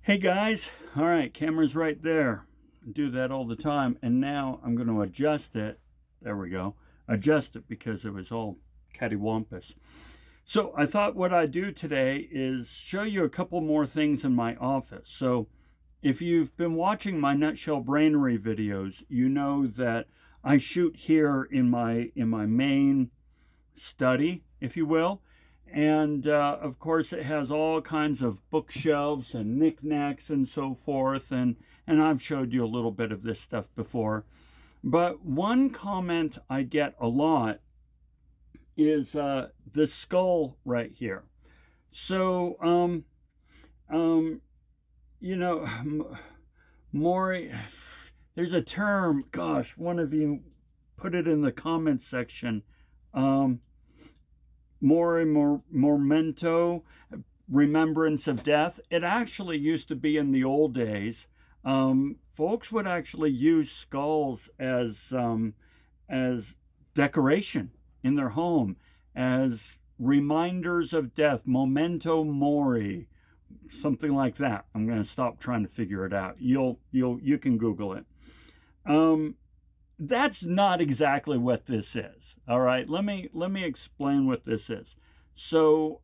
Hey guys, all right, camera's right there. I do that all the time, and now I'm going to adjust it. There we go. Adjust it because it was all cattywampus. So I thought what I'd do today is show you a couple more things in my office. So if you've been watching my Nutshell Brainery videos, you know that I shoot here in my main study, if you will. And of course, it has all kinds of bookshelves and knickknacks and so forth. And I've showed you a little bit of this stuff before. But one comment I get a lot is the skull right here. So, um, you know, more, there's a term, gosh, one of you put it in the comments section. Um, memento, remembrance of death. It actually used to be in the old days. Folks would actually use skulls as decoration in their home, as reminders of death, memento mori, something like that. I'm going to stop trying to figure it out. You can Google it. That's not exactly what this is. All right, let me explain what this is. So,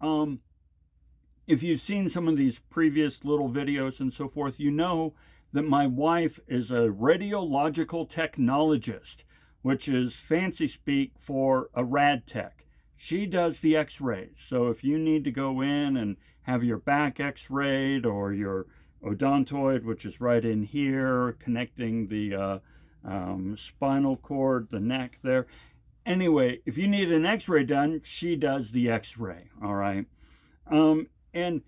if you've seen some of these previous little videos and so forth, you know that my wife is a radiological technologist, which is fancy speak for a rad tech. She does the x-rays. So if you need to go in and have your back x-rayed, or your odontoid, which is right in here, connecting the spinal cord, the neck there. Anyway, if you need an x-ray done, she does the x-ray, all right? And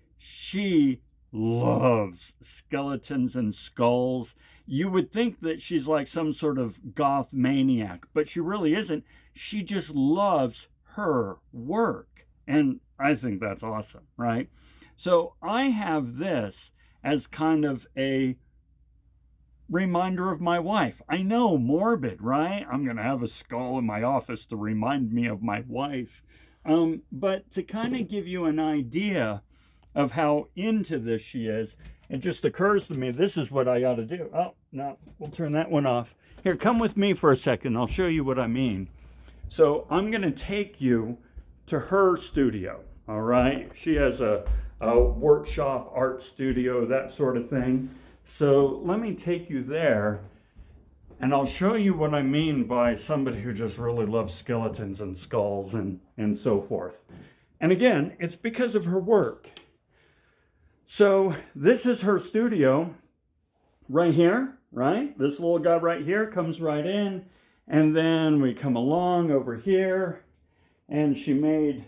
she loves skeletons and skulls. You would think that she's like some sort of goth maniac, but she really isn't. She just loves her work, and I think that's awesome, right? So I have this as kind of a reminder of my wife. I know, morbid, right? I'm going to have a skull in my office to remind me of my wife. But to kind of give you an idea of how into this she is, it just occurs to me, this is what I ought to do. Oh, no, we'll turn that one off. Here, come with me for a second. I'll show you what I mean. So I'm going to take you to her studio, all right? She has a workshop, art studio, that sort of thing. So let me take you there, and I'll show you what I mean by somebody who just really loves skeletons and skulls and so forth. And again, it's because of her work. So this is her studio right here, right? This little guy right here comes right in, and then we come along over here, and she made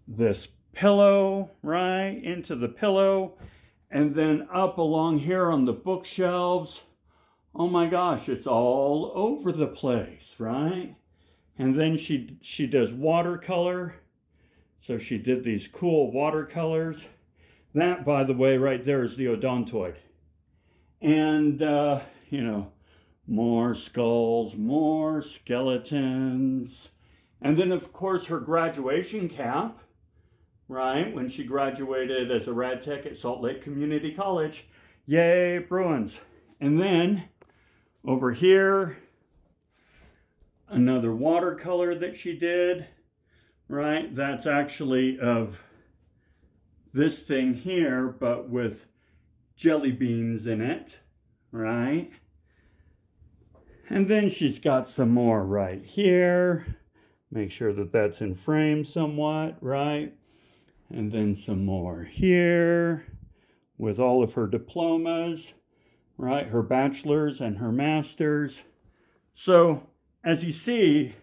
this pillow, right, into the pillow. And then up along here on the bookshelves, oh my gosh, it's all over the place, right? And then she does watercolor. So she did these cool watercolors. That, by the way, right there is the odontoid. And, more skulls, more skeletons. And then, of course, her graduation cap. Right, when she graduated as a rad tech at Salt Lake Community College. Yay, Bruins. And then over here, another watercolor that she did, right? That's actually of this thing here, but with jelly beans in it, right? And then she's got some more right here. Make sure that that's in frame somewhat, right? And then some more here with all of her diplomas, right? Her bachelor's and her master's. So, as you see,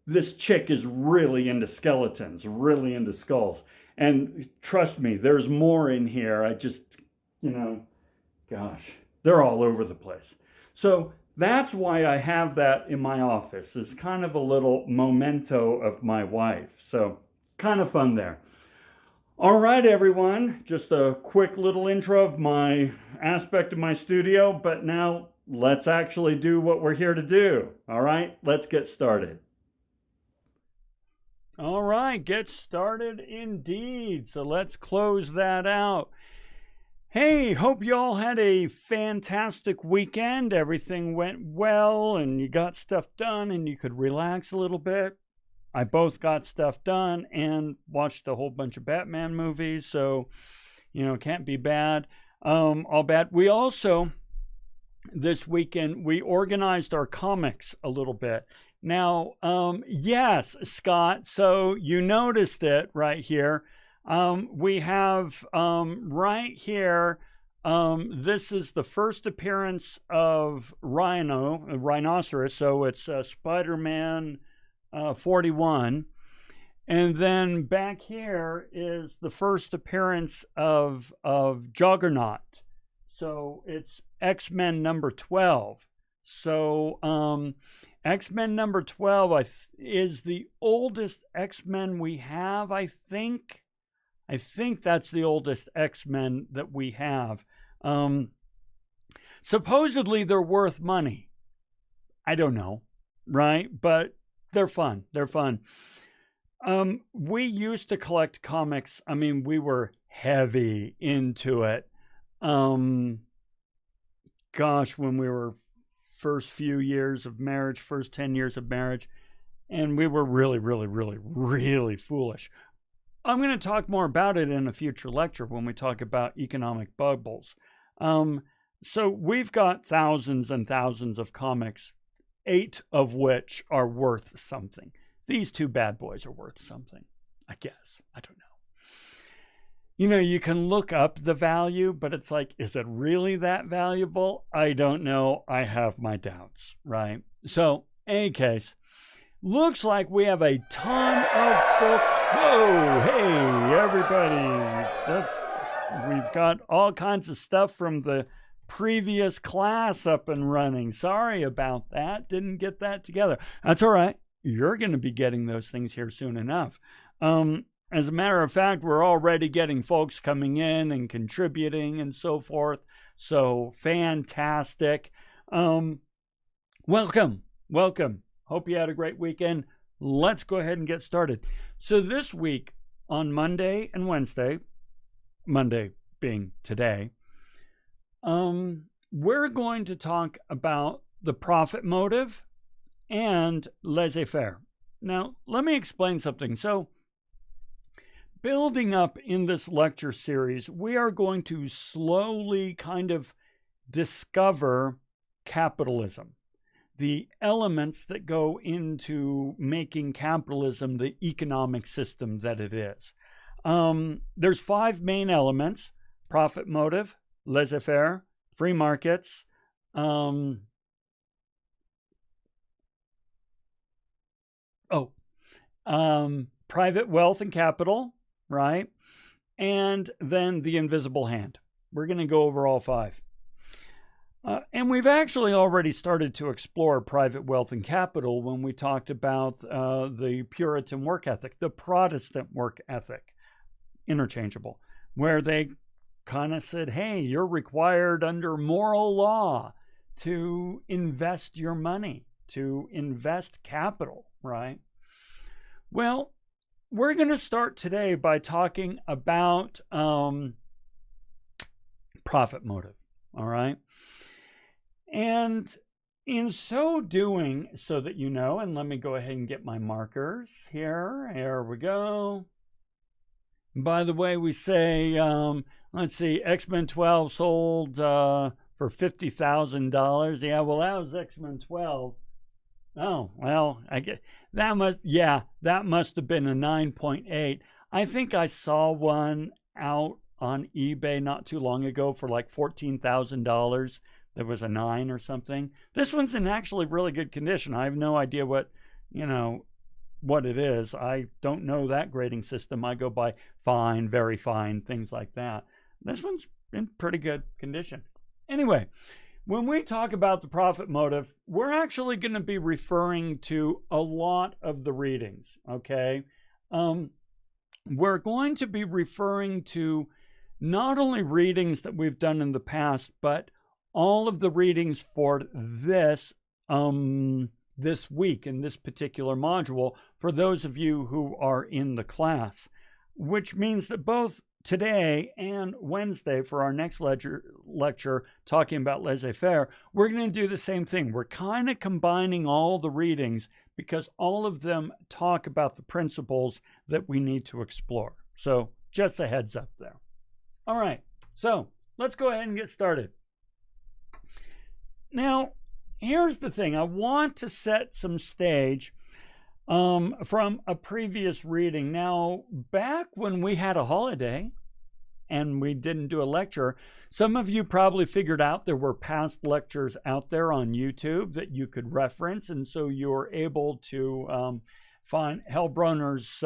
this chick is really into skeletons, really into skulls. And trust me, there's more in here. I just, gosh, they're all over the place. So, that's why I have that in my office. It's kind of a little memento of my wife. So, kind of fun there. All right, everyone, just a quick little intro of my aspect of my studio, but now let's actually do what we're here to do. All right, let's get started. All right, get started indeed. So let's close that out. Hey, hope you all had a fantastic weekend. Everything went well and you got stuff done and you could relax a little bit. I both got stuff done and watched a whole bunch of Batman movies, so, can't be bad. All bad. We also, this weekend, we organized our comics a little bit. Now, yes, Scott, so you noticed it right here. We have right here, this is the first appearance of Rhinoceros, so it's Spider-Man 41. And then back here is the first appearance of Juggernaut. So it's X-Men number 12. So X-Men number 12 is the oldest X-Men we have, I think. I think that's the oldest X-Men that we have. Supposedly they're worth money. I don't know, right? But they're fun. They're fun. We used to collect comics. I mean, we were heavy into it. When we were first few years of marriage, first 10 years of marriage, and we were really, really, really, really foolish. I'm going to talk more about it in a future lecture when we talk about economic bubbles. So we've got thousands and thousands of comics, 8 of which are worth something. These 2 bad boys are worth something, I guess. I don't know. You can look up the value, but it's like, is it really that valuable? I don't know. I have my doubts, right? So, in any case, looks like we have a ton of folks. Whoa, hey, everybody. We've got all kinds of stuff from the previous class up and running. Sorry about that. Didn't get that together. That's all right. You're going to be getting those things here soon enough. As a matter of fact, we're already getting folks coming in and contributing and so forth. So fantastic. Welcome. Hope you had a great weekend. Let's go ahead and get started. So this week on Monday and Wednesday, Monday being today, we're going to talk about the profit motive and laissez-faire. Now, let me explain something. So, building up in this lecture series, we are going to slowly kind of discover capitalism, the elements that go into making capitalism the economic system that it is. There's 5 main elements: profit motive, laissez-faire, free markets, private wealth and capital, right? And then the invisible hand. We're going to go over all 5. And we've actually already started to explore private wealth and capital when we talked about the Puritan work ethic, the Protestant work ethic, interchangeable, where they kind of said, hey, you're required under moral law to invest your money, to invest capital, right? Well, we're going to start today by talking about profit motive, all right? And in so doing, so that you know, and let me go ahead and get my markers here. Here we go. By the way, we say, let's see, X-Men 12 sold for $50,000. Yeah, well, that was X-Men 12. Oh, well, I get that must have been a 9.8. I think I saw one out on eBay not too long ago for like $14,000. There was a 9 or something. This one's in actually really good condition. I have no idea what it is. I don't know that grading system. I go by fine, very fine, things like that. This one's in pretty good condition. Anyway, when we talk about the profit motive, we're actually going to be referring to a lot of the readings, okay? We're going to be referring to not only readings that we've done in the past, but all of the readings for this week in this particular module for those of you who are in the class, which means that both today and Wednesday for our next lecture talking about laissez-faire, we're going to do the same thing. We're kind of combining all the readings because all of them talk about the principles that we need to explore. So just a heads up there. All right, so let's go ahead and get started. Now, here's the thing. I want to set some stage from a previous reading. Now, back when we had a holiday and we didn't do a lecture, some of you probably figured out there were past lectures out there on YouTube that you could reference, and so you were able to find Hellbronner's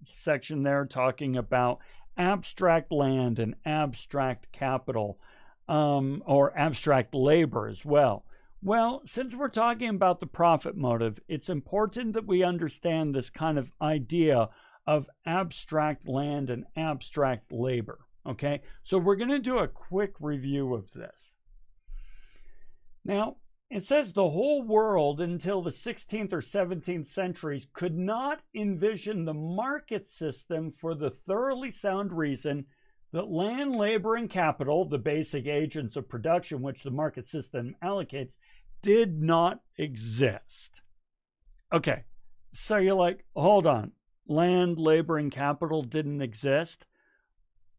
section there talking about abstract land and abstract capital, or abstract labor as well. Well, since we're talking about the profit motive, it's important that we understand this kind of idea of abstract land and abstract labor, okay? So we're going to do a quick review of this. Now, it says the whole world until the 16th or 17th centuries could not envision the market system for the thoroughly sound reason that land, labor, and capital, the basic agents of production which the market system allocates, did not exist. Okay, so you're like, hold on, land, labor, and capital didn't exist?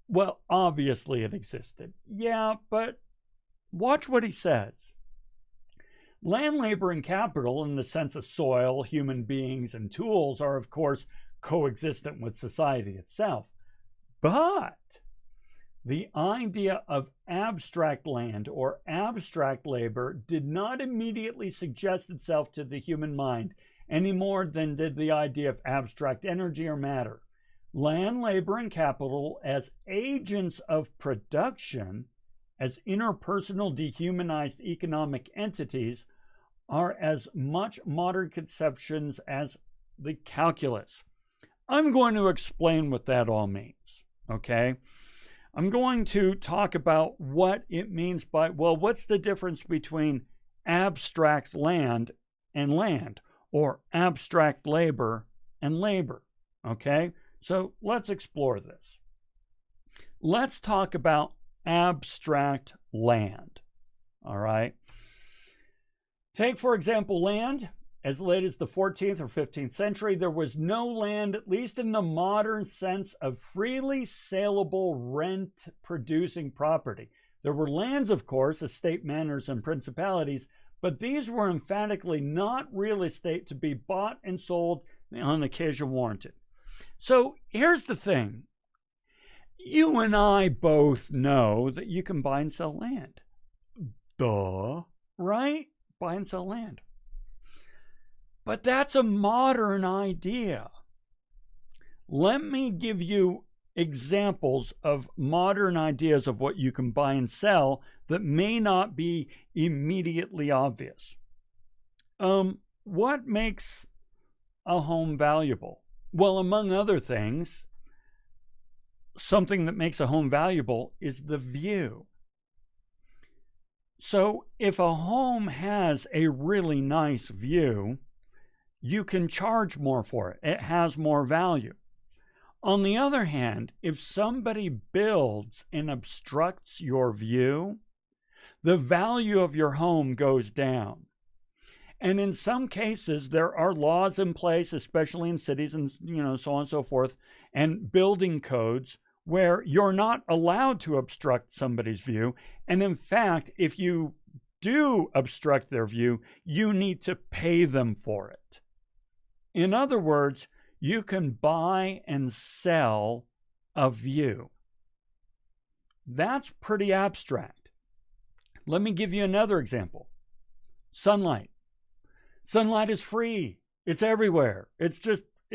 Well, obviously it existed. Yeah, but watch what he says. Land, labor, and capital, in the sense of soil, human beings, and tools, are of course coexistent with society itself. But the idea of abstract land or abstract labor did not immediately suggest itself to the human mind any more than did the idea of abstract energy or matter. Land, labor, and capital as agents of production, as interpersonal dehumanized economic entities, are as much modern conceptions as the calculus. I'm going to explain what that all means, okay? I'm going to talk about what it means by, well, what's the difference between abstract land and land, or abstract labor and labor, okay? So let's explore this. Let's talk about abstract land, all right? Take, for example, land. As late as the 14th or 15th century, there was no land, at least in the modern sense, of freely saleable rent-producing property. There were lands, of course, estate manors and principalities, but these were emphatically not real estate to be bought and sold on occasion warranted. So here's the thing. You and I both know that you can buy and sell land. Duh, right? Buy and sell land. But that's a modern idea. Let me give you examples of modern ideas of what you can buy and sell that may not be immediately obvious. What makes a home valuable? Well, among other things, something that makes a home valuable is the view. So if a home has a really nice view, you can charge more for it. It has more value. On the other hand, if somebody builds and obstructs your view, the value of your home goes down. And in some cases, there are laws in place, especially in cities and so on and so forth, and building codes where you're not allowed to obstruct somebody's view. And in fact, if you do obstruct their view, you need to pay them for it. In other words, you can buy and sell a view. That's pretty abstract. Let me give you another example. Sunlight. Sunlight is free. It's everywhere. It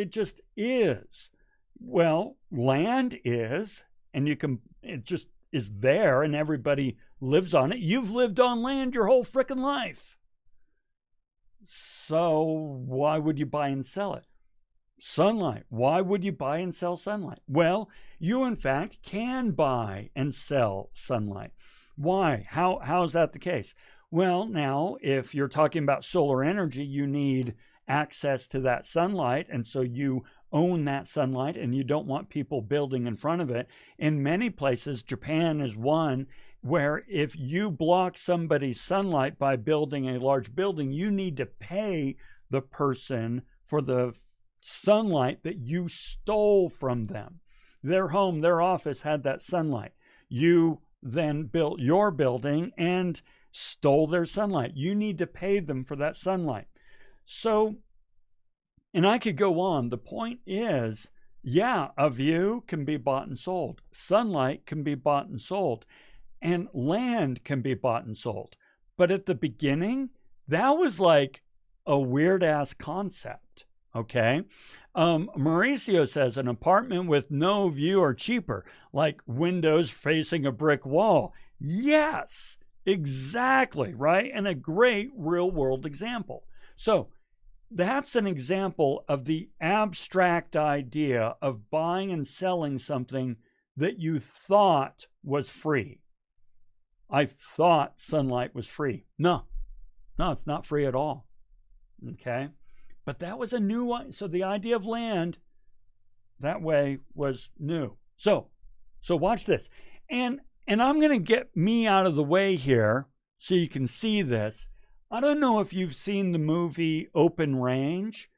just is. Well, land is, and it just is there and everybody lives on it. You've lived on land your whole frickin' life. So why would you buy and sell it? Sunlight. Why would you buy and sell sunlight? Well, you in fact can buy and sell sunlight. Why? How is that the case? Well, now, if you're talking about solar energy, you need access to that sunlight, and so you own that sunlight and you don't want people building in front of it. In many places, Japan is one, where if you block somebody's sunlight by building a large building, you need to pay the person for the sunlight that you stole from them. Their home, their office had that sunlight. You then built your building and stole their sunlight. You need to pay them for that sunlight. So, and I could go on. The point is, yeah, a view can be bought and sold. Sunlight can be bought and sold. And land can be bought and sold. But at the beginning, that was like a weird-ass concept, okay? Mauricio says an apartment with no view are cheaper, like windows facing a brick wall. Yes, exactly, right? And a great real-world example. So that's an example of the abstract idea of buying and selling something that you thought was free. I thought sunlight was free. No, it's not free at all. Okay? But that was a new one. So the idea of land that way was new. So watch this. And I'm going to get me out of the way here so you can see this. I don't know if you've seen the movie Open Range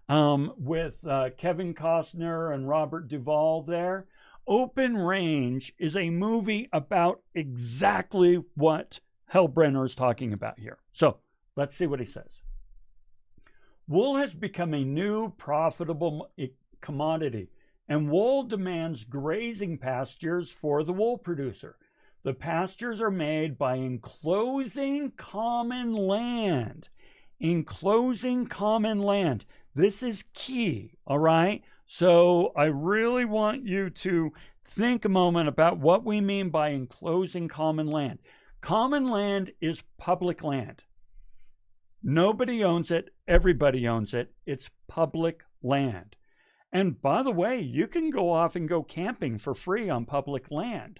with Kevin Costner and Robert Duvall there. Open Range is a movie about exactly what Hellbrenner is talking about here. So let's see what he says. Wool has become a new profitable commodity, and wool demands grazing pastures for the wool producer. The pastures are made by enclosing common land. Enclosing common land. This is key, all right? So I really want you to think a moment about what we mean by enclosing common land. Common land is public land. Nobody owns it. Everybody owns it. It's public land. And by the way, you can go off and go camping for free on public land.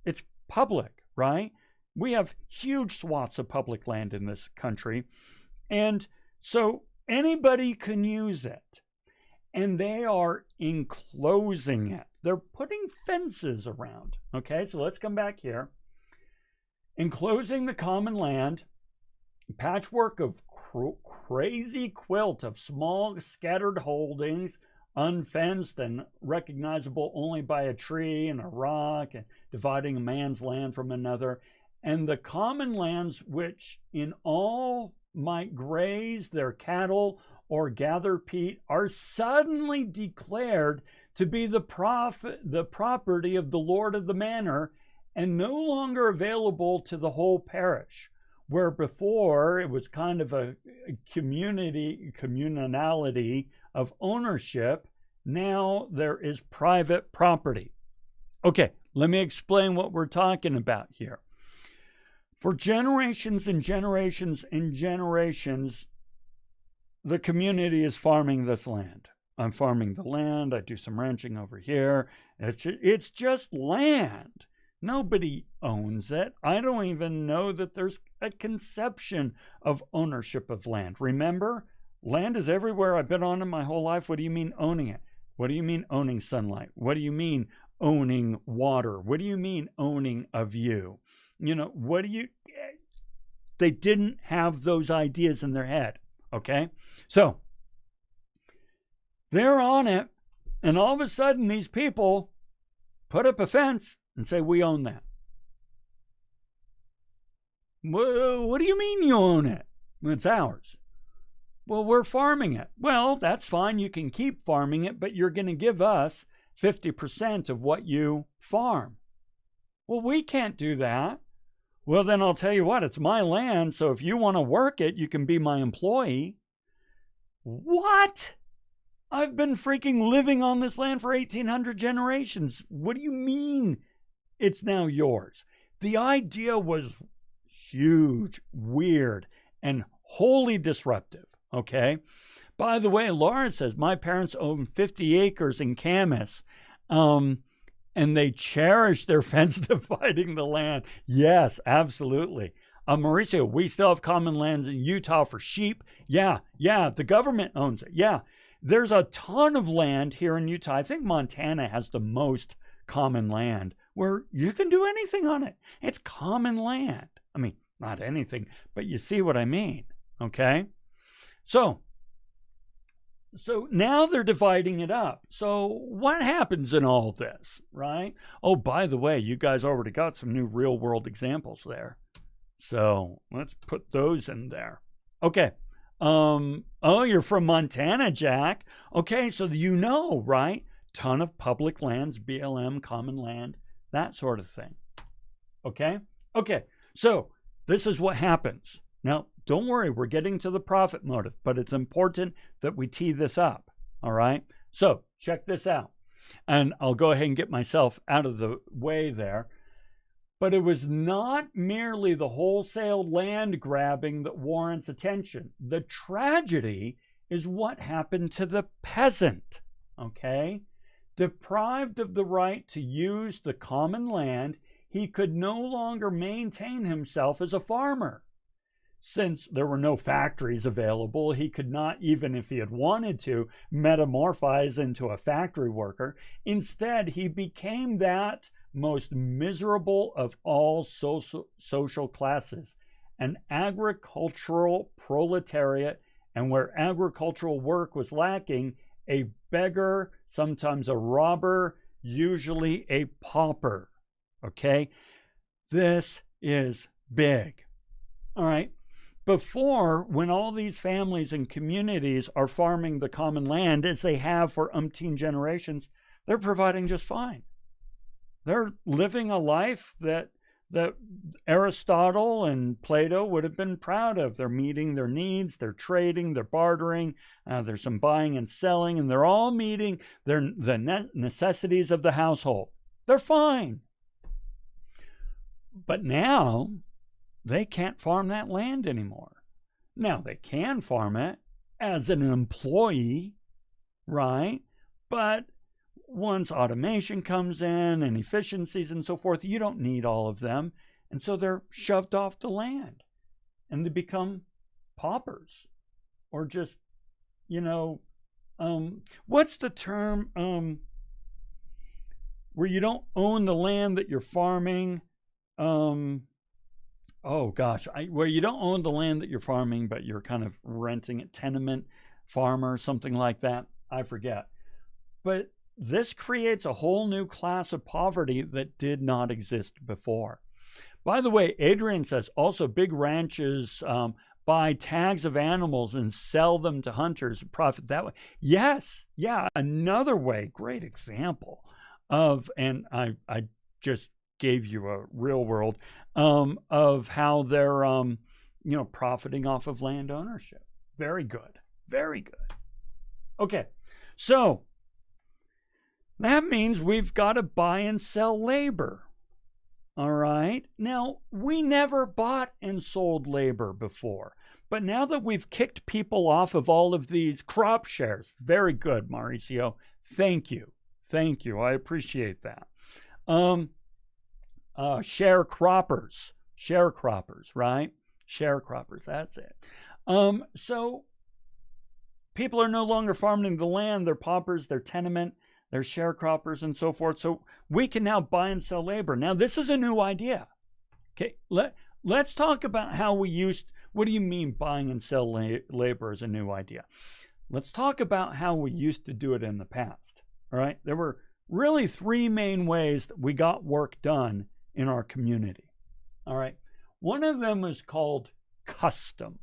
It's public, right? We have huge swaths of public land in this country. And so anybody can use it. And they are enclosing it. They're putting fences around. Okay, so let's come back here. Enclosing the common land, patchwork of crazy quilt of small scattered holdings, unfenced and recognizable only by a tree and a rock, and dividing a man's land from another, and the common lands which in all might graze their cattle or gather peat are suddenly declared to be the property of the lord of the manor, and no longer available to the whole parish, where before it was kind of a communality of ownership. Now there is private property. Okay, let me explain what we're talking about here. For generations and generations and generations, the community is farming this land. I'm farming the land. I do some ranching over here. It's just land. Nobody owns it. I don't even know that there's a conception of ownership of land. Remember, land is everywhere I've been on it my whole life. What do you mean owning it? What do you mean owning sunlight? What do you mean owning water? What do you mean owning a view? You know, they didn't have those ideas in their head, okay? So, they're on it, and all of a sudden these people put up a fence and say, we own that. Well, what do you mean you own it? It's ours. Well, we're farming it. Well, that's fine. You can keep farming it, but you're going to give us 50% of what you farm. Well, we can't do that. Well, then I'll tell you what, it's my land, so if you want to work it, you can be my employee. What? I've been freaking living on this land for 1,800 generations. What do you mean it's now yours? The idea was huge, weird, and wholly disruptive, okay? By the way, Laura says, my parents own 50 acres in Camas, and they cherish their fence dividing the land. Yes, absolutely. Mauricio, we still have common lands in Utah for sheep. Yeah, the government owns it. Yeah. there's a ton of land here in Utah. I think Montana has the most common land where you can do anything on it. It's common land. I mean, not anything, but you see what I mean, okay? So now they're dividing it up. So what happens in all this, right? Oh, by the way, you guys already got some new real world examples there. So let's put those in there. Okay. Oh, you're from Montana, Jack. Okay, so you know, right? Ton of public lands, BLM, common land, that sort of thing. Okay? Okay, so this is what happens. Now, don't worry, we're getting to the profit motive, but it's important that we tee this up. All right? So check this out. And I'll go ahead and get myself out of the way there. But it was not merely the wholesale land grabbing that warrants attention. The tragedy is what happened to the peasant, okay? Deprived of the right to use the common land, he could no longer maintain himself as a farmer. Since there were no factories available, he could not, even if he had wanted to, metamorphose into a factory worker. Instead, he became that most miserable of all social classes, an agricultural proletariat, and where agricultural work was lacking, a beggar, sometimes a robber, usually a pauper. Okay? This is big. All right? Before, when all these families and communities are farming the common land, as they have for umpteen generations, they're providing just fine. They're living a life that Aristotle and Plato would have been proud of. They're meeting their needs, they're trading, they're bartering, there's some buying and selling, and they're all meeting the necessities of the household. They're fine. But now, they can't farm that land anymore. Now, they can farm it as an employee, right? But once automation comes in and efficiencies and so forth, you don't need all of them. And so they're shoved off the land and they become paupers, or just, what's the term where you don't own the land that you're farming? Where you don't own the land that you're farming, but you're kind of renting it, tenement farmer, something like that. I forget. But this creates a whole new class of poverty that did not exist before. By the way, Adrian says also big ranches buy tags of animals and sell them to hunters and profit that way. Yes, yeah, another way, great example of, and I just gave you a real world of how they're profiting off of land ownership. Very good, very good. Okay, so that means we've got to buy and sell labor. All right. Now, we never bought and sold labor before, but now that we've kicked people off of all of these crop shares, very good, Mauricio. Thank you. Thank you. I appreciate that. Sharecroppers, right? Sharecroppers, that's it. So people are no longer farming the land. They're paupers, they're tenement, they're sharecroppers and so forth. So we can now buy and sell labor. Now, this is a new idea. Okay, let's talk about how we used, what do you mean buying and sell labor is a new idea? Let's talk about how we used to do it in the past. All right, there were really three main ways that we got work done in our community. All right, one of them is called custom,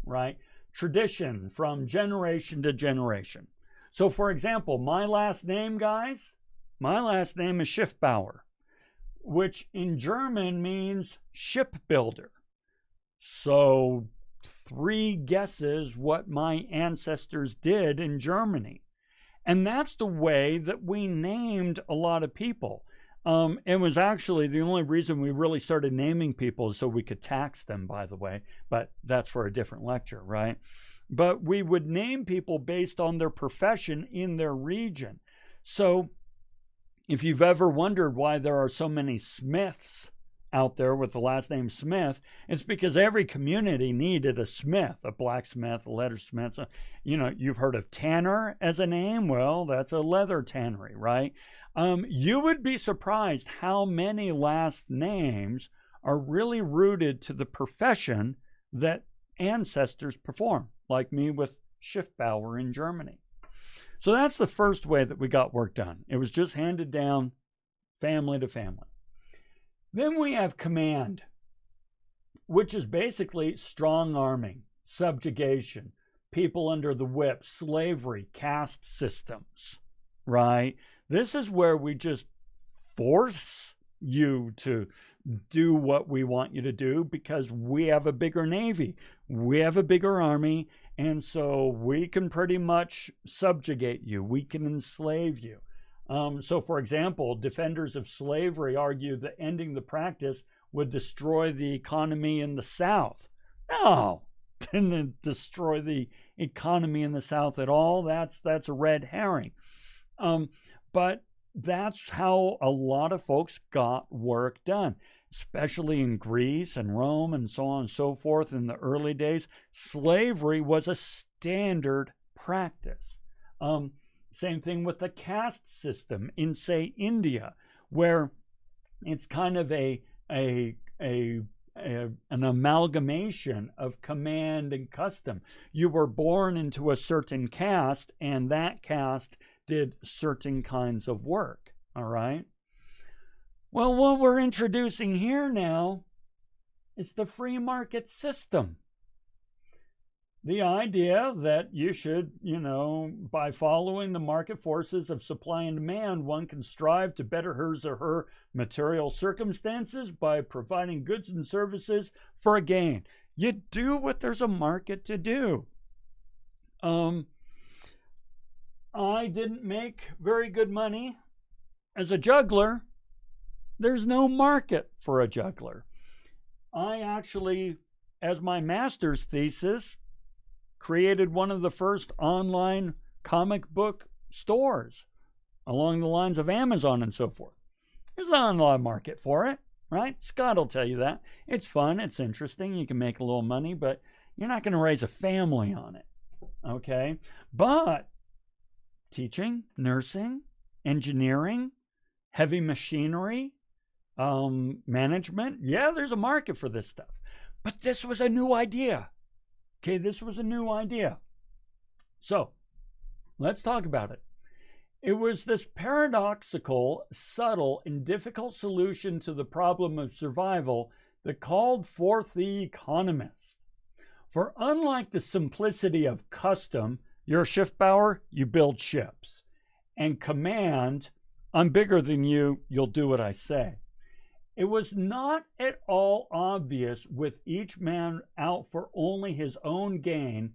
right? Tradition from generation to generation. So, for example, my last name, guys, my last name is Schiffbauer, which in German means shipbuilder. So, three guesses what my ancestors did in Germany. And that's the way that we named a lot of people. It was actually the only reason we really started naming people is so we could tax them, by the way. But that's for a different lecture, right? But we would name people based on their profession in their region. So if you've ever wondered why there are so many Smiths out there with the last name Smith, it's because every community needed a smith, a blacksmith, a leathersmith. So, you've heard of tanner as a name. Well, that's a leather tannery, right? You would be surprised how many last names are really rooted to the profession that ancestors perform, like me with Schiffbauer in Germany. So that's the first way that we got work done. It was just handed down family to family. Then we have command, which is basically strong arming, subjugation, people under the whip, slavery, caste systems, right? This is where we just force you to do what we want you to do because we have a bigger navy, we have a bigger army, and so we can pretty much subjugate you, we can enslave you. So for example, defenders of slavery argue that ending the practice would destroy the economy in the South. No, didn't destroy the economy in the South at all. That's a red herring. But that's how a lot of folks got work done, especially in Greece and Rome and so on and so forth. In the early days, slavery was a standard practice. Same thing with the caste system in, say, India, where it's kind of an amalgamation of command and custom. You were born into a certain caste, and that caste did certain kinds of work, all right? Well, what we're introducing here now is the free market system. The idea that you should, by following the market forces of supply and demand, one can strive to better his or her material circumstances by providing goods and services for a gain. You do what there's a market to do. I didn't make very good money as a juggler. There's no market for a juggler. I actually, as my master's thesis, created one of the first online comic book stores along the lines of Amazon and so forth. There's not a lot of market for it, right? Scott will tell you that. It's fun, it's interesting, you can make a little money, but you're not going to raise a family on it, okay? But teaching, nursing, engineering, heavy machinery, management, yeah, there's a market for this stuff. But this was a new idea. Okay, this was a new idea. So, let's talk about it. It was this paradoxical, subtle, and difficult solution to the problem of survival that called forth the economist. For unlike the simplicity of custom, you're a Schiffbauer, you build ships. And command, I'm bigger than you, you'll do what I say. It was not at all obvious, with each man out for only his own gain,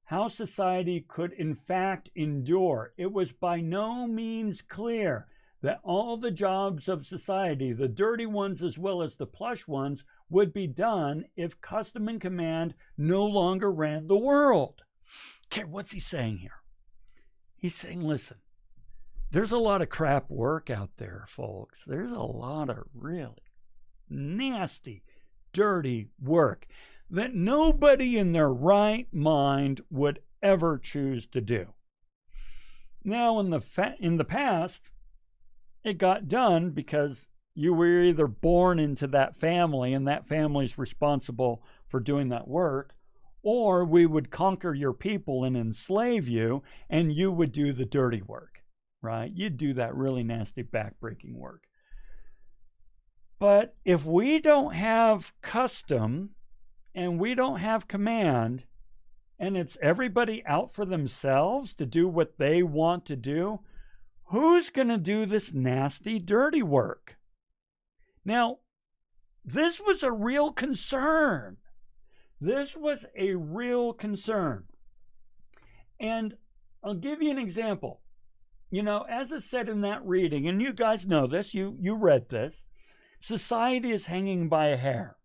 how society could in fact endure. It was by no means clear that all the jobs of society, the dirty ones as well as the plush ones, would be done if custom and command no longer ran the world. Okay, what's he saying here? He's saying, listen, there's a lot of crap work out there, folks. There's a lot of really nasty, dirty work that nobody in their right mind would ever choose to do. Now, in the past, it got done because you were either born into that family and that family's responsible for doing that work, or we would conquer your people and enslave you, and you would do the dirty work, right? You'd do that really nasty backbreaking work. But if we don't have custom and we don't have command, and it's everybody out for themselves to do what they want to do, who's going to do this nasty, dirty work? Now, this was a real concern. This was a real concern. And I'll give you an example. As I said in that reading, and you guys know this, you read this, society is hanging by a hair.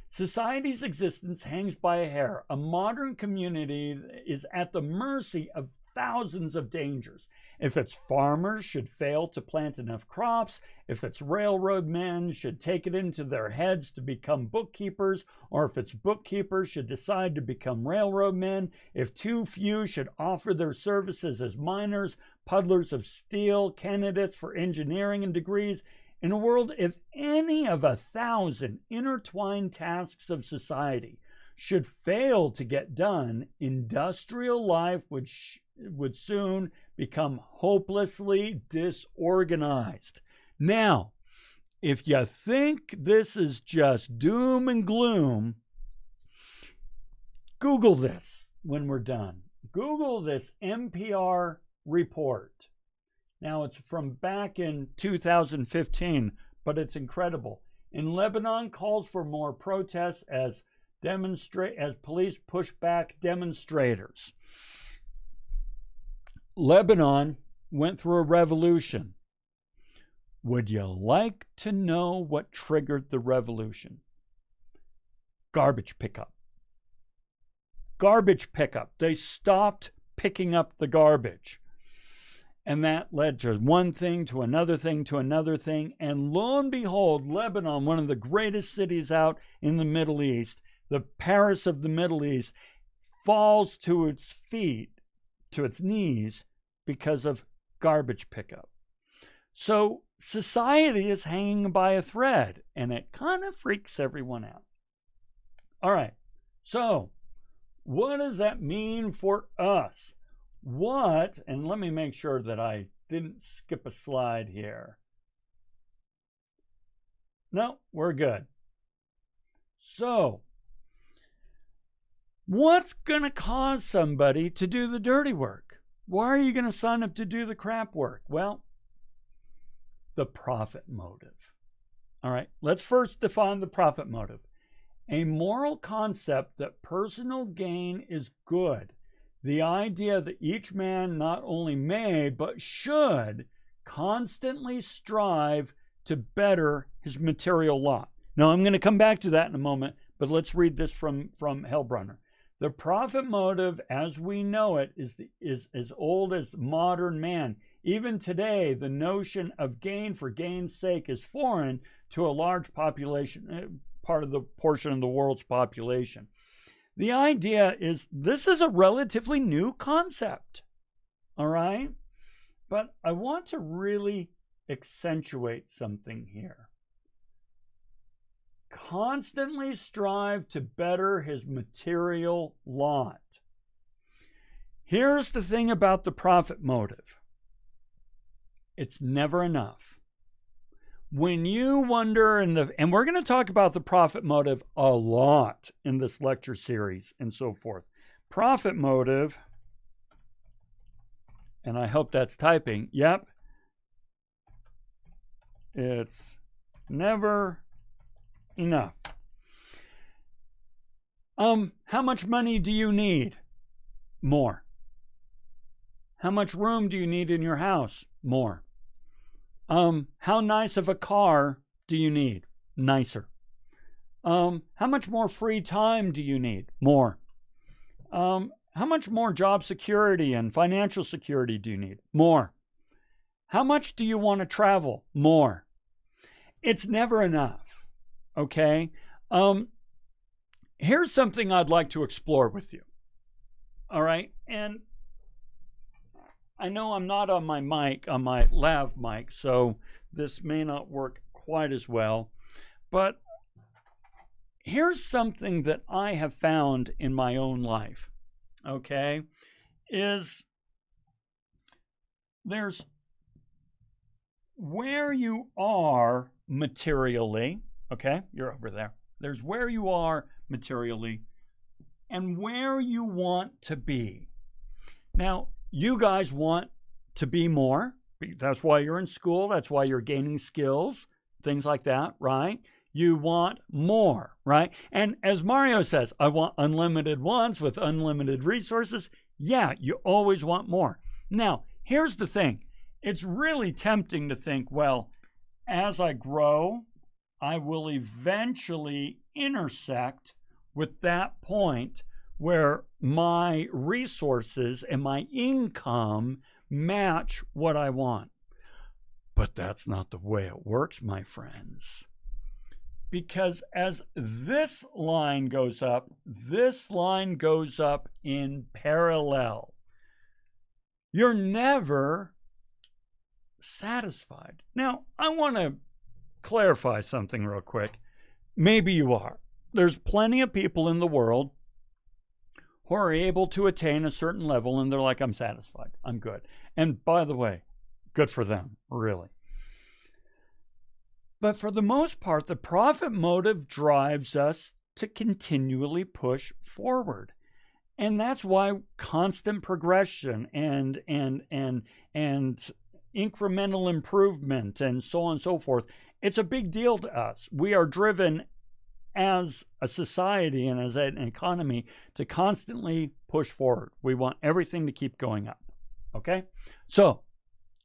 Society's existence hangs by a hair. A modern community is at the mercy of thousands of dangers. If its farmers should fail to plant enough crops, if its railroad men should take it into their heads to become bookkeepers, or if its bookkeepers should decide to become railroad men, if too few should offer their services as miners, puddlers of steel, candidates for engineering and degrees, in a world, if any of 1,000 intertwined tasks of society should fail to get done, industrial life would soon become hopelessly disorganized. Now, if you think this is just doom and gloom, Google this when we're done. Google this NPR report. Now, it's from back in 2015, but it's incredible. In Lebanon, calls for more protests as police push back demonstrators. Lebanon went through a revolution. Would you like to know what triggered the revolution? Garbage pickup. Garbage pickup. They stopped picking up the garbage. And that led to one thing, to another thing, to another thing. And lo and behold, Lebanon, one of the greatest cities out in the Middle East, the Paris of the Middle East, falls to its feet, to its knees, because of garbage pickup. So society is hanging by a thread, and it kind of freaks everyone out. All right, so what does that mean for us? And let me make sure that I didn't skip a slide here. No, we're good. So, what's going to cause somebody to do the dirty work? Why are you going to sign up to do the crap work? Well, the profit motive. All right, let's first define the profit motive. A moral concept that personal gain is good. The idea that each man not only may, but should constantly strive to better his material lot. Now, I'm going to come back to that in a moment, but let's read this from Hellbrunner. The profit motive, as we know it, is as old as modern man. Even today, the notion of gain for gain's sake is foreign to a large population, portion of the world's population. The idea is this is a relatively new concept, all right? But I want to really accentuate something here. Constantly strive to better his material lot. Here's the thing about the profit motive. It's never enough. When you wonder, and we're going to talk about the profit motive a lot in this lecture series and so forth. Profit motive, and I hope that's typing. Yep. It's never enough. How much money do you need? More. How much room do you need in your house? More. How nice of a car do you need? Nicer. How much more free time do you need? More. How much more job security and financial security do you need? More. How much do you want to travel? More. It's never enough. Okay? Here's something I'd like to explore with you. All right? And I know I'm not on my mic, on my lav mic, so this may not work quite as well. But here's something that I have found in my own life, okay, is there's where you are materially, okay, you're over there. There's where you are materially and where you want to be. Now, you guys want to be more. That's why you're in school. That's why you're gaining skills, things like that, right? You want more, right? And as Mario says, I want unlimited wants with unlimited resources. Yeah, you always want more. Now, here's the thing. It's really tempting to think, well, as I grow, I will eventually intersect with that point where my resources and my income match what I want. But that's not the way it works, my friends. Because as this line goes up in parallel. You're never satisfied. Now, I want to clarify something real quick. Maybe you are. There's plenty of people in the world who are able to attain a certain level and they're like, I'm satisfied, I'm good. And by the way, good for them, really. But for the most part, the profit motive drives us to continually push forward. And that's why constant progression and incremental improvement and so on and so forth, it's a big deal to us. We are driven as a society and as an economy to constantly push forward. We want everything to keep going up. Okay? So,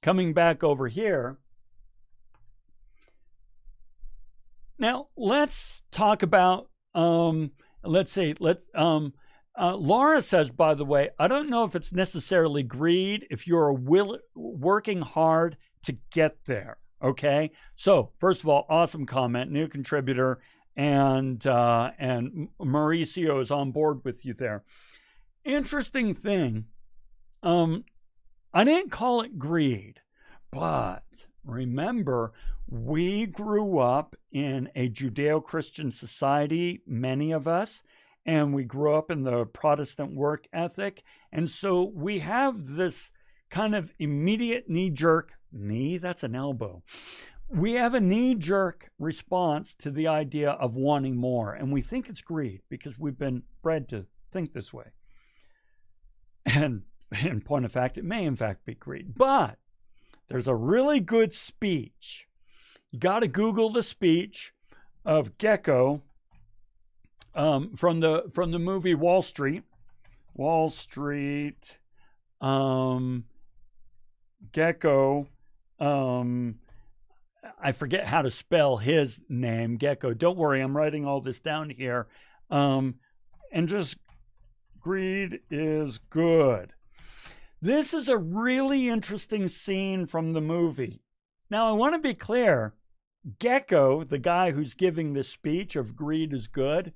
coming back over here, now let's talk about, Laura says, by the way, I don't know if it's necessarily greed if you're working hard to get there. Okay? So, first of all, awesome comment, new contributor, and Mauricio is on board with you there. Interesting thing, I didn't call it greed, but remember, we grew up in a Judeo-Christian society, many of us, and we grew up in the Protestant work ethic. And so we have this kind of immediate knee-jerk, that's an elbow. We have a knee-jerk response to the idea of wanting more. And we think it's greed because we've been bred to think this way. And in point of fact, it may in fact be greed. But there's a really good speech. You got to Google the speech of Gecko from the movie Wall Street. Gecko. I forget how to spell his name, Gecko. Don't worry, I'm writing all this down here. And just greed is good. This is a really interesting scene from the movie. Now, I want to be clear. Gecko, the guy who's giving this speech of greed is good,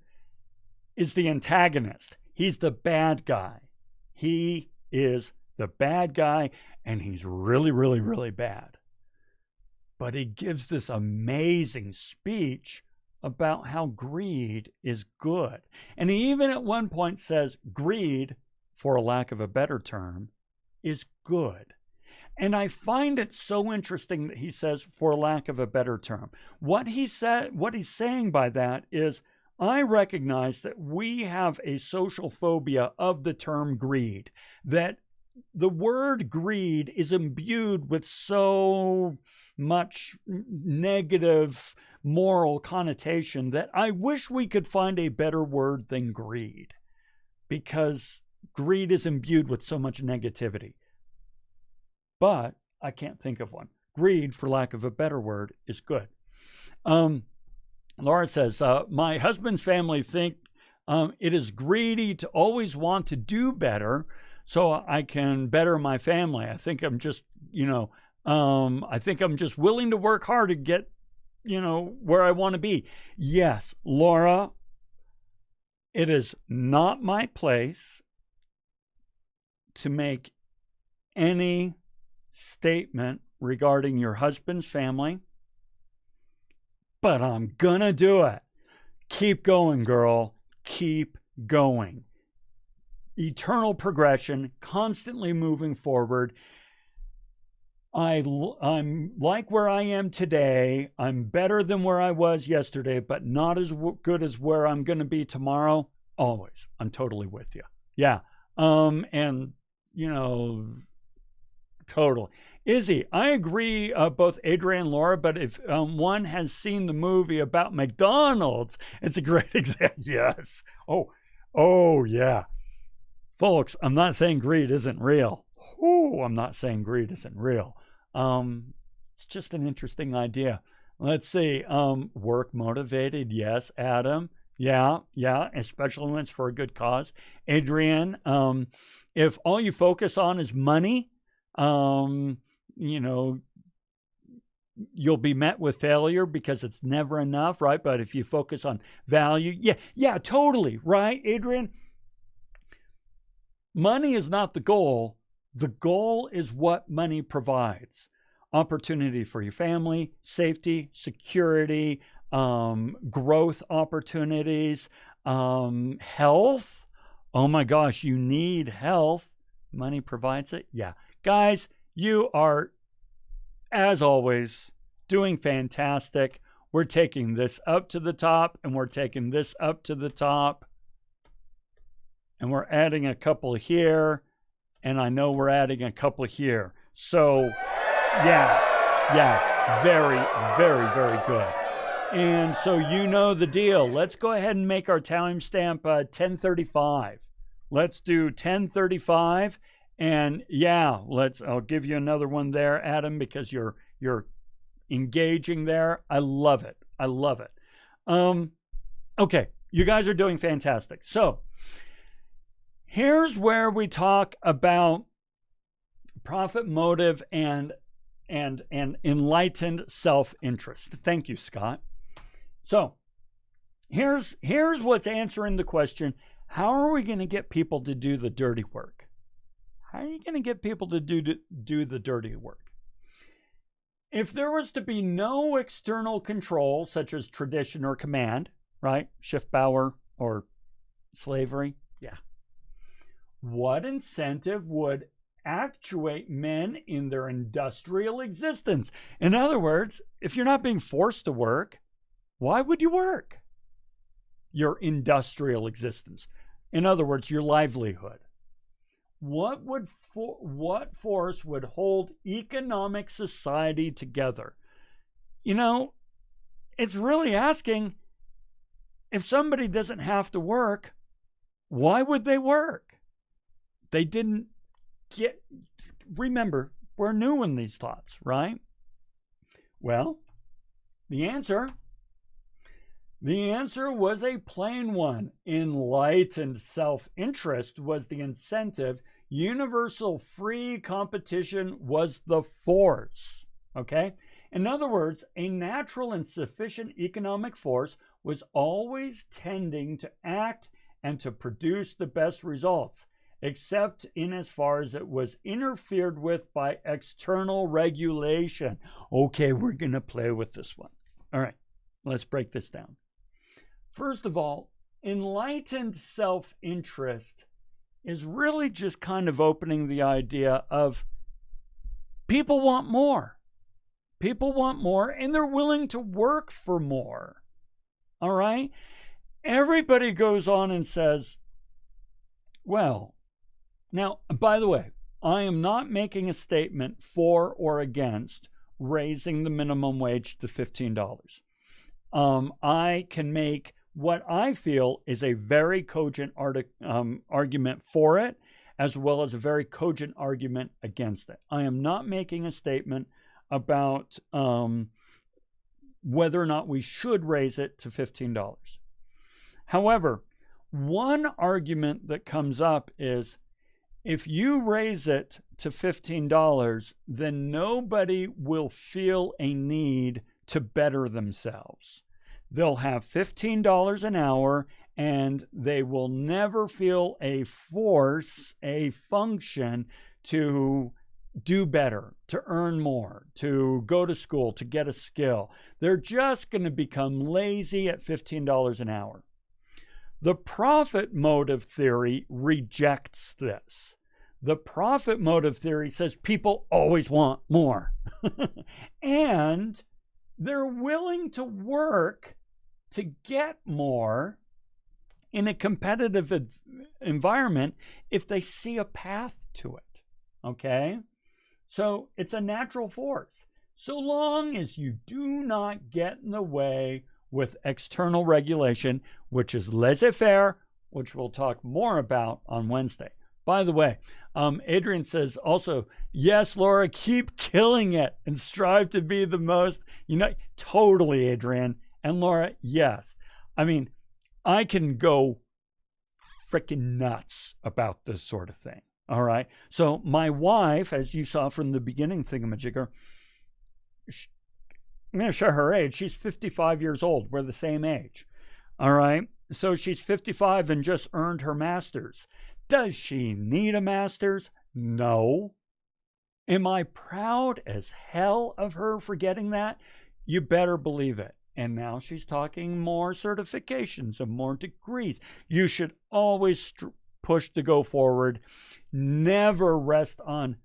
is the antagonist. He's the bad guy. He is the bad guy, and he's really, really, really bad. But he gives this amazing speech about how greed is good. And he even at one point says greed, for a lack of a better term, is good. And I find it so interesting that he says, for lack of a better term. What he's saying by that is, I recognize that we have a social phobia of the term greed, that the word greed is imbued with so much negative moral connotation that I wish we could find a better word than greed, because greed is imbued with so much negativity. But I can't think of one. Greed, for lack of a better word, is good. Laura says, my husband's family think it is greedy to always want to do better so I can better my family. I think I'm just, I think I'm just willing to work hard to get, where I want to be. Yes, Laura, it is not my place to make any statement regarding your husband's family, but I'm gonna do it. Keep going, girl. Keep going. Eternal progression, constantly moving forward. I'm like where I am today. I'm better than where I was yesterday, but not as good as where I'm going to be tomorrow. Always. I'm totally with you. Yeah. Totally. Izzy, I agree, both Adrienne and Laura, but if one has seen the movie about McDonald's, it's a great example. Yes. Oh, yeah. Folks, I'm not saying greed isn't real. I'm not saying greed isn't real. It's just an interesting idea. Let's see. Work motivated. Yes, Adam. Yeah, yeah, especially when it's for a good cause. Adrienne, if all you focus on is money, um, you know, you'll be met with failure because it's never enough, right? But if you focus on value, yeah, totally, right, Adrienne? Money is not the goal. The goal is what money provides. Opportunity for your family, safety, security, growth opportunities, health. Oh my gosh, you need health. Money provides it. Yeah. Guys, you are, as always, doing fantastic. We're taking this up to the top, and we're taking this up to the top. And we're adding a couple here, and I know we're adding a couple here. So, yeah, very, very, very good. And so you know the deal. Let's go ahead and make our timestamp 10:35. Let's do 10:35, and yeah, I'll give you another one there, Adam, because you're engaging there. I love it. I love it. Okay, you guys are doing fantastic. So here's where we talk about profit motive and enlightened self-interest. Thank you, Scott. So here's what's answering the question: how are we going to get people to do the dirty work? How are you going to get people to do the dirty work? If there was to be no external control, such as tradition or command, right? Schiffbauer or slavery, yeah. What incentive would actuate men in their industrial existence? In other words, if you're not being forced to work, why would you work? Your industrial existence. In other words, your livelihood. What force would hold economic society together? You know, it's really asking, if somebody doesn't have to work, why would they work? They didn't remember, we're new in these thoughts, right? Well, the answer was a plain one. Enlightened self-interest was the incentive. Universal free competition was the force, okay? In other words, a natural and sufficient economic force was always tending to act and to produce the best results, except in as far as it was interfered with by external regulation. Okay, we're going to play with this one. All right, let's break this down. First of all, enlightened self-interest is really just kind of opening the idea of people want more. People want more, and they're willing to work for more. All right? Everybody goes on and says, well, now, by the way, I am not making a statement for or against raising the minimum wage to $15. I can make what I feel is a very cogent argument for it, as well as a very cogent argument against it. I am not making a statement about whether or not we should raise it to $15. However, one argument that comes up is, if you raise it to $15, then nobody will feel a need to better themselves. They'll have $15 an hour, and they will never feel a force, a function to do better, to earn more, to go to school, to get a skill. They're just going to become lazy at $15 an hour. The profit motive theory rejects this. The profit motive theory says people always want more. And they're willing to work to get more in a competitive environment if they see a path to it. Okay? So it's a natural force. So long as you do not get in the way with external regulation, which is laissez-faire, which we'll talk more about on Wednesday. By the way, Adrian says also, yes, Laura, keep killing it and strive to be the most, totally, Adrian. And Laura, yes. I mean, I can go freaking nuts about this sort of thing. All right. So my wife, as you saw from the beginning thingamajigger, I'm going to show her age. She's 55 years old. We're the same age. All right. So she's 55 and just earned her master's. Does she need a master's? No. Am I proud as hell of her for getting that? You better believe it. And now she's talking more certifications and more degrees. You should always push to go forward. Never rest on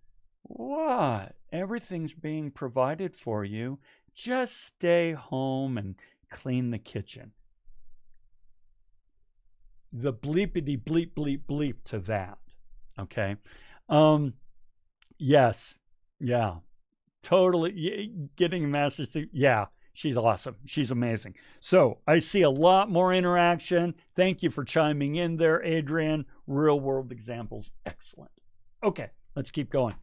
what? Everything's being provided for you. Just stay home and clean the kitchen. The bleepity bleep bleep bleep to that. Okay. Yes. Yeah. Totally getting a master's. Yeah. She's awesome. She's amazing. So I see a lot more interaction. Thank you for chiming in there, Adrian. Real world examples. Excellent. Okay, let's keep going.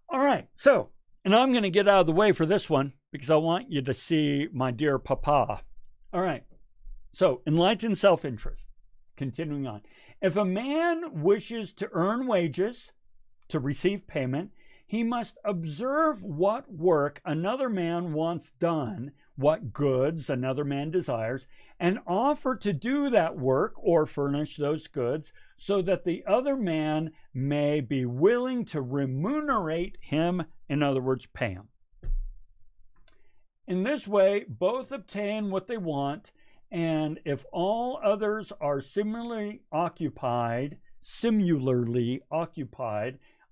All right. So, and I'm going to get out of the way for this one because I want you to see my dear papa. All right. So, enlightened self-interest. Continuing on. If a man wishes to earn wages, to receive payment, he must observe what work another man wants done, what goods another man desires, and offer to do that work or furnish those goods so that the other man may be willing to remunerate him, in other words, pay him. In this way, both obtain what they want, and if all others are similarly occupied,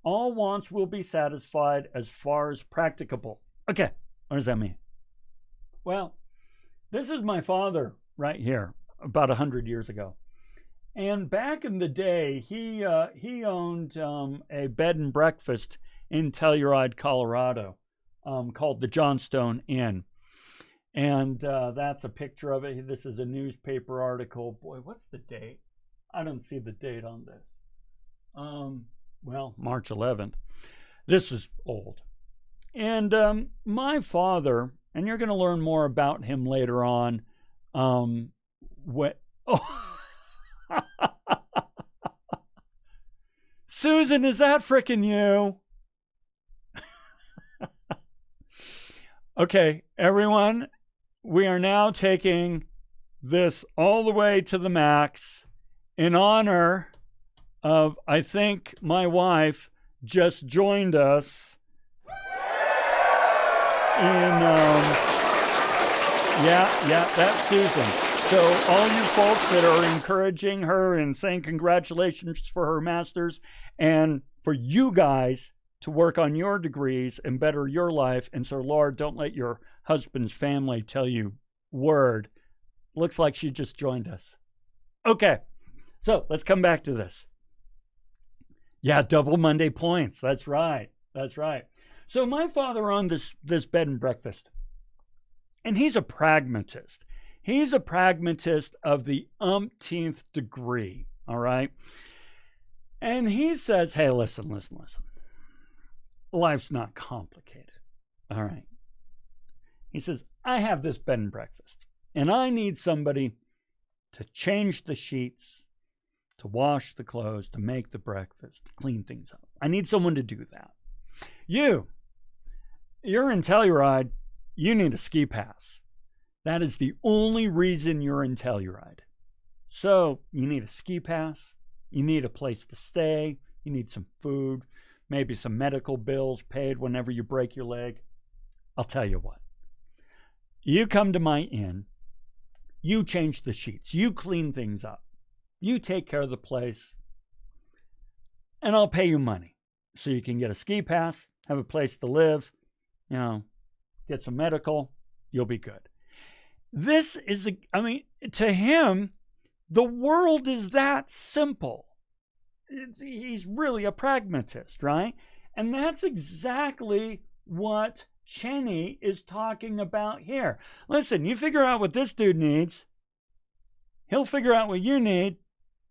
all wants will be satisfied as far as practicable. Okay, what does that mean? Well, this is my father right here, about 100 years ago. And back in the day, he owned a bed and breakfast in Telluride, Colorado, called the Johnstone Inn. And that's a picture of it. This is a newspaper article. Boy, what's the date? I don't see the date on this. Well, March 11th. This is old. And my father, and you're going to learn more about him later on. Susan, is that frickin' you? Okay, everyone, we are now taking this all the way to the max in honor of, I think my wife just joined us in, that's Susan. So all you folks that are encouraging her and saying congratulations for her master's, and for you guys to work on your degrees and better your life. And so, Lord, don't let your husband's family tell you word. Looks like she just joined us. Okay, so let's come back to this. Yeah, double Monday points. That's right. That's right. So my father owned this bed and breakfast, and he's a pragmatist. He's a pragmatist of the umpteenth degree, all right? And he says, hey, listen. Life's not complicated, all right? He says, I have this bed and breakfast, and I need somebody to change the sheets, to wash the clothes, to make the breakfast, to clean things up. I need someone to do that. You're in Telluride, you need a ski pass. That is the only reason you're in Telluride. So you need a ski pass, you need a place to stay, you need some food, maybe some medical bills paid whenever you break your leg. I'll tell you what. You come to my inn, you change the sheets, you clean things up, you take care of the place, and I'll pay you money so you can get a ski pass, have a place to live, get some medical, you'll be good. This is, to him, the world is that simple. He's really a pragmatist, right? And that's exactly what Cheney is talking about here. Listen, you figure out what this dude needs, he'll figure out what you need,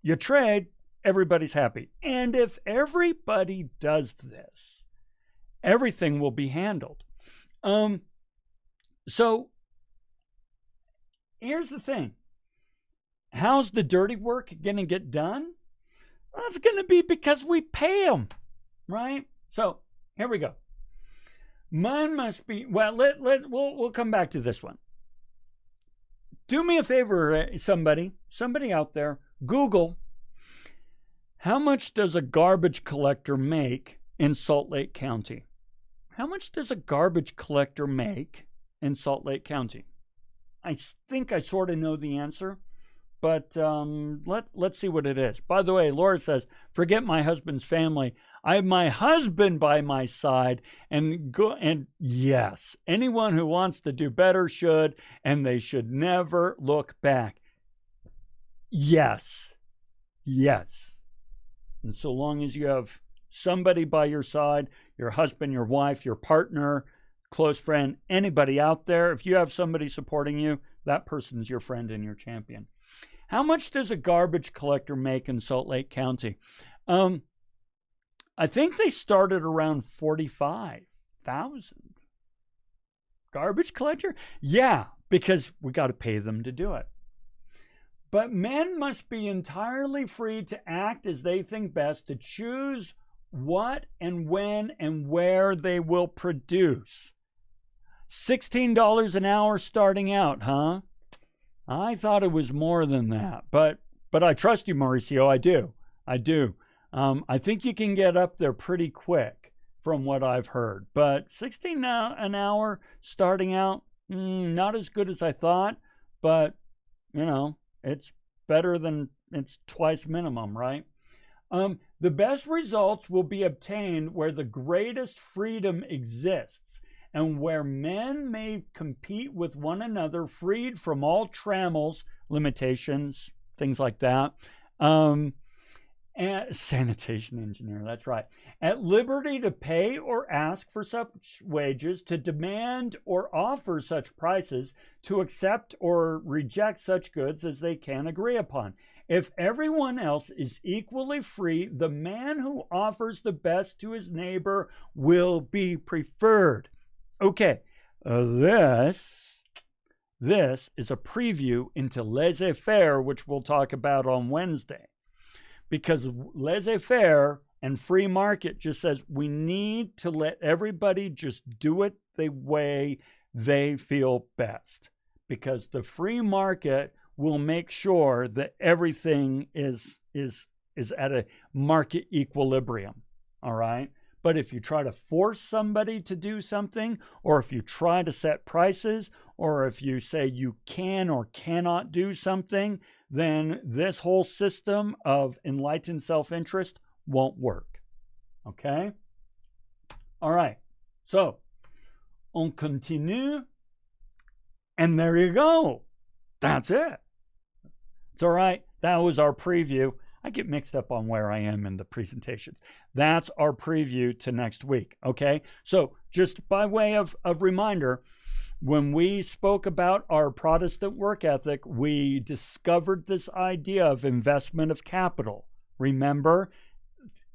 you trade, everybody's happy. And if everybody does this, everything will be handled. So here's the thing. how's the dirty work going to get done? Well, it's going to be because we pay them, right? So here we go. Mine must be, well, we'll come back to this one. Do me a favor, somebody out there, Google, how much does a garbage collector make in Salt Lake County? How much does a garbage collector make in Salt Lake County? I think I sort of know the answer, but let's see what it is. By the way, Laura says, forget my husband's family. I have my husband by my side, and yes, anyone who wants to do better should, and they should never look back. Yes. And so long as you have somebody by your side, your husband, your wife, your partner, close friend, anybody out there, if you have somebody supporting you, that person's your friend and your champion. How much does a garbage collector make in Salt Lake County? I think they started around 45,000. Garbage collector? Yeah, because we got to pay them to do it. But men must be entirely free to act as they think best, to choose what and when and where they will produce. $16 an hour starting out, huh? I thought it was more than that, but I trust you, Mauricio. I do. I think you can get up there pretty quick from what I've heard, but $16 an hour starting out, not as good as I thought, but it's better than, it's twice minimum, right? The best results will be obtained where the greatest freedom exists, and where men may compete with one another, freed from all trammels, limitations, things like that. And sanitation engineer, that's right. At liberty to pay or ask for such wages, to demand or offer such prices, to accept or reject such goods as they can agree upon. If everyone else is equally free, the man who offers the best to his neighbor will be preferred. Okay, this is a preview into laissez-faire, which we'll talk about on Wednesday. Because laissez-faire and free market just says we need to let everybody just do it the way they feel best. Because the free market will make sure that everything is at a market equilibrium, all right? But if you try to force somebody to do something, or if you try to set prices, or if you say you can or cannot do something, then this whole system of enlightened self-interest won't work. Okay? All right. So, on continue. And there you go. That's it. It's all right. That was our preview. I get mixed up on where I am in the presentations. That's our preview to next week, okay? So just by way of reminder, when we spoke about our Protestant work ethic, we discovered this idea of investment of capital. Remember,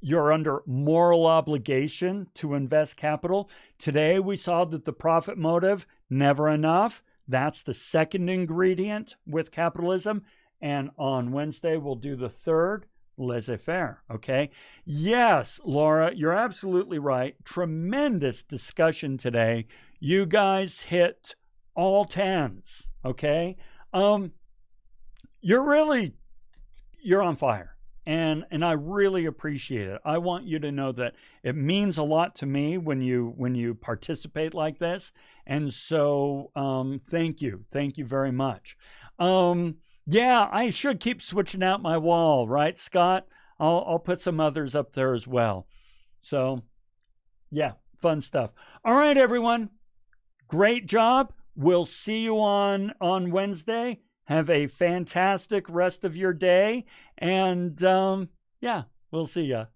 you're under moral obligation to invest capital. Today, we saw that the profit motive, never enough. That's the second ingredient with capitalism. And on Wednesday, we'll do the third, laissez-faire, okay? Yes, Laura, you're absolutely right. Tremendous discussion today. You guys hit all 10s, okay? You're on fire. And I really appreciate it. I want you to know that it means a lot to me when you participate like this. And so thank you. Thank you very much. Yeah, I should keep switching out my wall, right, Scott? I'll put some others up there as well. So, yeah, fun stuff. All right, everyone. Great job. We'll see you on Wednesday. Have a fantastic rest of your day. And, yeah, we'll see ya.